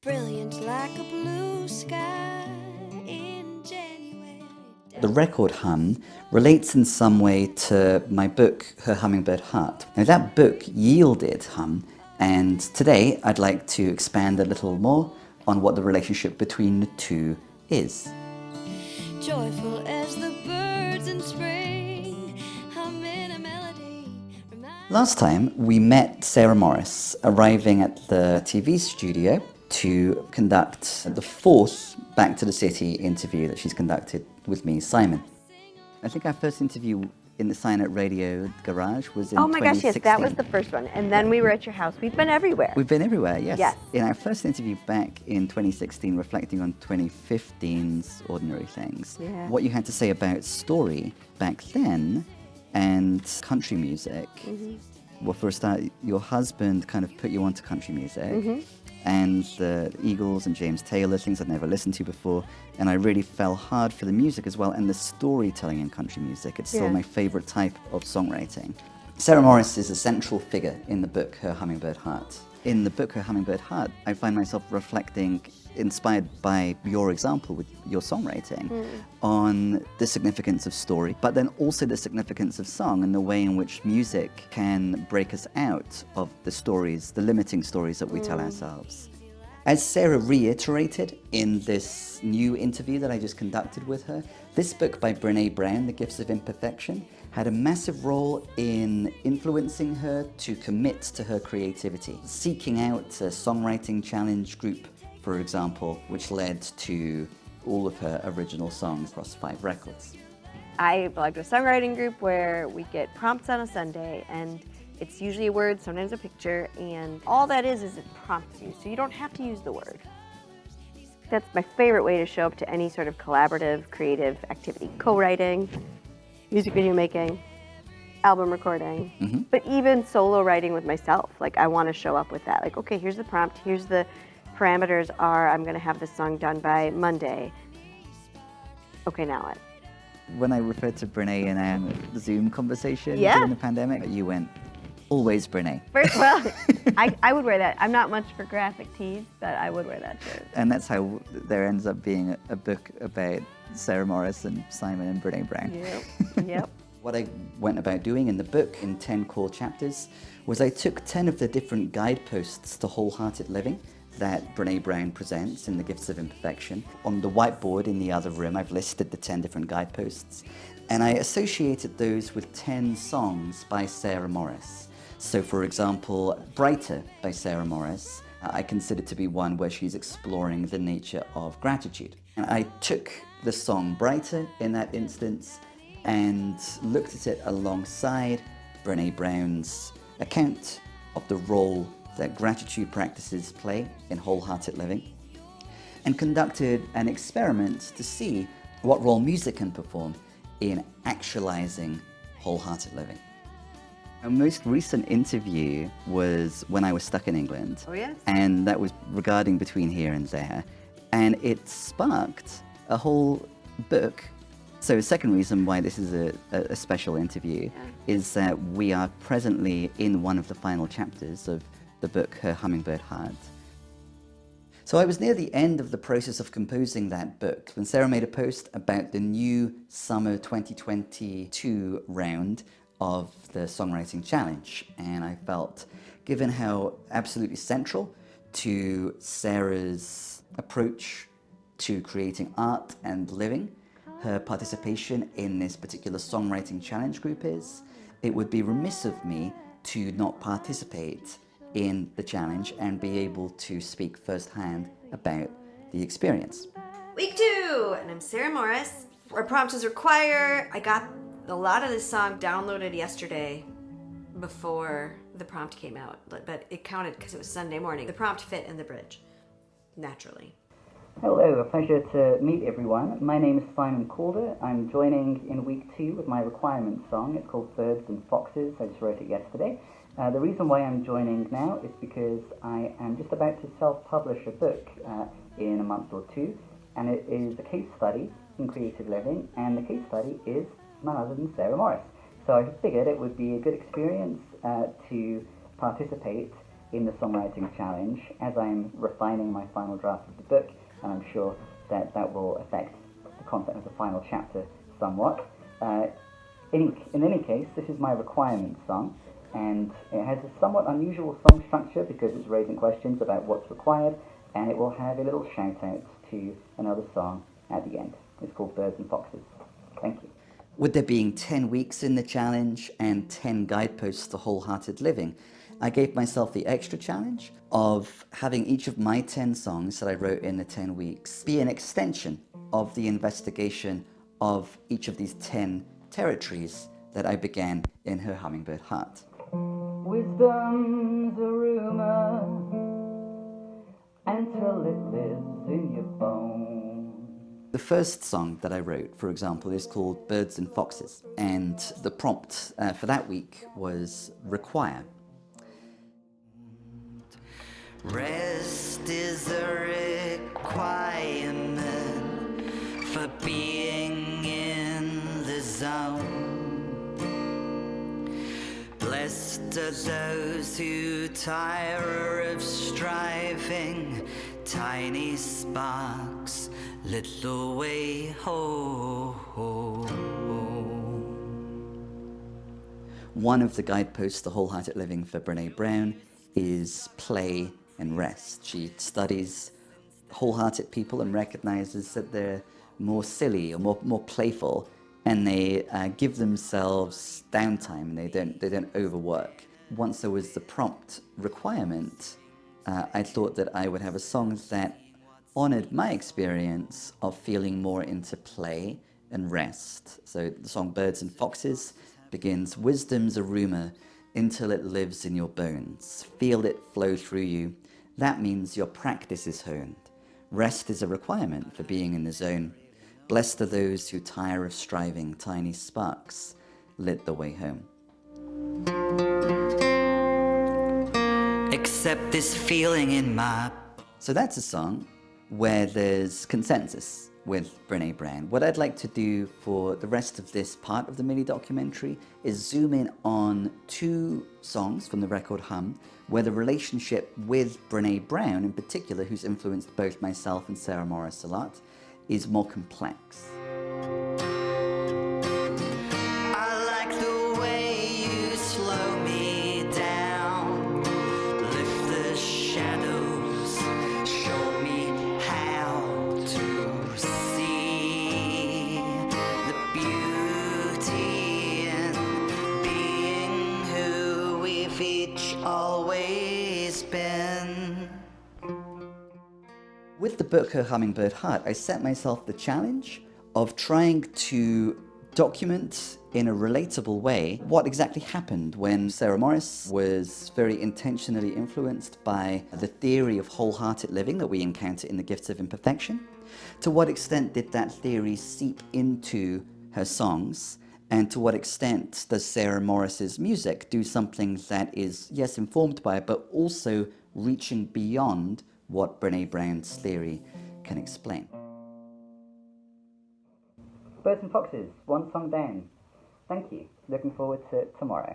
Brilliant like a blue sky in January. The record Hum relates in some way to my book, Her Hummingbird Heart. Now that book yielded Hum, and today I'd like to expand a little more on what the relationship between the two is. Joyful as the birds in spring, humming a melody. Last time we met Sarah Morris arriving at the TV studio to conduct the fourth Back to the City interview that she's conducted with me, Simon. I think our first interview in the Silent Radio garage was in 2016. Oh my gosh, yes, that was the first one. And then we were at your house. We've been everywhere. We've been everywhere, yes. Yes. In our first interview back in 2016, reflecting on 2015's Ordinary Things, Yeah. what you had to say about story back then and country music. Well, for a start, your husband kind of put you onto country music, and the Eagles and James Taylor, things I'd never listened to before, and I really fell hard for the music as well, and the storytelling in country music. It's still Yeah. my favorite type of songwriting. Sarah Morris is a central figure in the book, Her Hummingbird Heart. In the book, Her Hummingbird Heart, I find myself reflecting, inspired by your example with your songwriting, on the significance of story, but then also the significance of song and the way in which music can break us out of the stories, the limiting stories that we tell ourselves. As Sarah reiterated in this new interview that I just conducted with her, this book by Brené Brown, The Gifts of Imperfection, had a massive role in influencing her to commit to her creativity, seeking out a songwriting challenge group, for example, which led to all of her original songs across 5 records. I belong to a songwriting group where we get prompts on a Sunday, and it's usually a word, sometimes a picture, and all that is it prompts you, so you don't have to use the word. That's my favorite way to show up to any sort of collaborative, creative activity. Co-writing, music video making, album recording, but even solo writing with myself. Like, I want to show up with that. Like, okay, here's the prompt, here's the parameters are, I'm going to have this song done by Monday. Okay, now what? When I referred to Brené in our Zoom conversation Yeah. during the pandemic, you went, always Brené. First, well, I would wear that. I'm not much for graphic tees, but I would wear that shirt. And that's how there ends up being a book about Sarah Morris and Simon and Brené Brown. Yep. What I went about doing in the book in 10 core chapters was I took 10 of the different guideposts to wholehearted living that Brené Brown presents in The Gifts of Imperfection. On the whiteboard in the other room, I've listed the 10 different guideposts, and I associated those with 10 songs by Sarah Morris. So for example, Brighter by Sarah Morris, I consider to be one where she's exploring the nature of gratitude. And I took the song Brighter in that instance and looked at it alongside Brené Brown's account of the role that gratitude practices play in wholehearted living, and conducted an experiment to see what role music can perform in actualizing wholehearted living. Our most recent interview was when I was stuck in England. Oh, yes? And that was regarding Between Here and There. And it sparked a whole book. So the second reason why this is a special interview is that we are presently in one of the final chapters of the book, Her Hummingbird Heart. So I was near the end of the process of composing that book when Sarah made a post about the new summer 2022 round of the Songwriting Challenge. And I felt, given how absolutely central to Sarah's approach to creating art and living, her participation in this particular songwriting challenge group is, it would be remiss of me to not participate in the challenge and be able to speak firsthand about the experience. Week 2, and I'm Sarah Morris. Our prompt is require. I got a lot of this song downloaded yesterday before the prompt came out, but it counted because it was Sunday morning. The prompt fit in the bridge, naturally. Hello, a pleasure to meet everyone. My name is Simon Calder. I'm joining in week 2 with my requirement song. It's called Birds and Foxes. I just wrote it yesterday. The reason why I'm joining now is because I am just about to self-publish a book in a month or 2, and it is a case study in creative living, and the case study is none other than Sarah Morris. So I figured it would be a good experience to participate in the songwriting challenge as I'm refining my final draft of the book, and I'm sure that that will affect the content of the final chapter somewhat. In any case, this is my requirement song, and it has a somewhat unusual song structure because it's raising questions about what's required, and it will have a little shout out to another song at the end. It's called Birds and Foxes. Thank you. With there being 10 weeks in the challenge and 10 guideposts to wholehearted living, I gave myself the extra challenge of having each of my 10 songs that I wrote in the 10 weeks be an extension of the investigation of each of these 10 territories that I began in Her Hummingbird Heart. Wisdom's a rumor until it lives in your bones. The first song that I wrote, for example, is called Birds and Foxes, and the prompt for that week was require. Rest is a requirement for being in the zone. Blessed are those who tire of striving, tiny sparks lit the way home. One of the guideposts to wholehearted living for Brené Brown is play and rest. She studies wholehearted people and recognizes that they're more silly or more playful, and they give themselves downtime. They don't overwork. Once there was the prompt requirement, I thought that I would have a song that honored my experience of feeling more into play and rest. So the song Birds and Foxes begins, wisdom's a rumor until it lives in your bones. Feel it flow through you. That means your practice is honed. Rest is a requirement for being in the zone. Blessed are those who tire of striving, tiny sparks lit the way home. Accept this feeling in my... So that's a song where there's consensus with Brené Brown. What I'd like to do for the rest of this part of the mini documentary is zoom in on two songs from the record Hum, where the relationship with Brené Brown in particular, who's influenced both myself and Sarah Morris a lot, is more complex. I like the way you slow me down, lift the shadows, show me how to see the beauty in being who we've each always been. With the book Her Hummingbird Heart, I set myself the challenge of trying to document in a relatable way what exactly happened when Sarah Morris was very intentionally influenced by the theory of wholehearted living that we encounter in the Gifts of Imperfection. To what extent did that theory seep into her songs? And to what extent does Sarah Morris's music do something that is, yes, informed by it, but also reaching beyond what Brené Brown's theory can explain? Birds and Foxes, one song down. Thank you. Looking forward to tomorrow.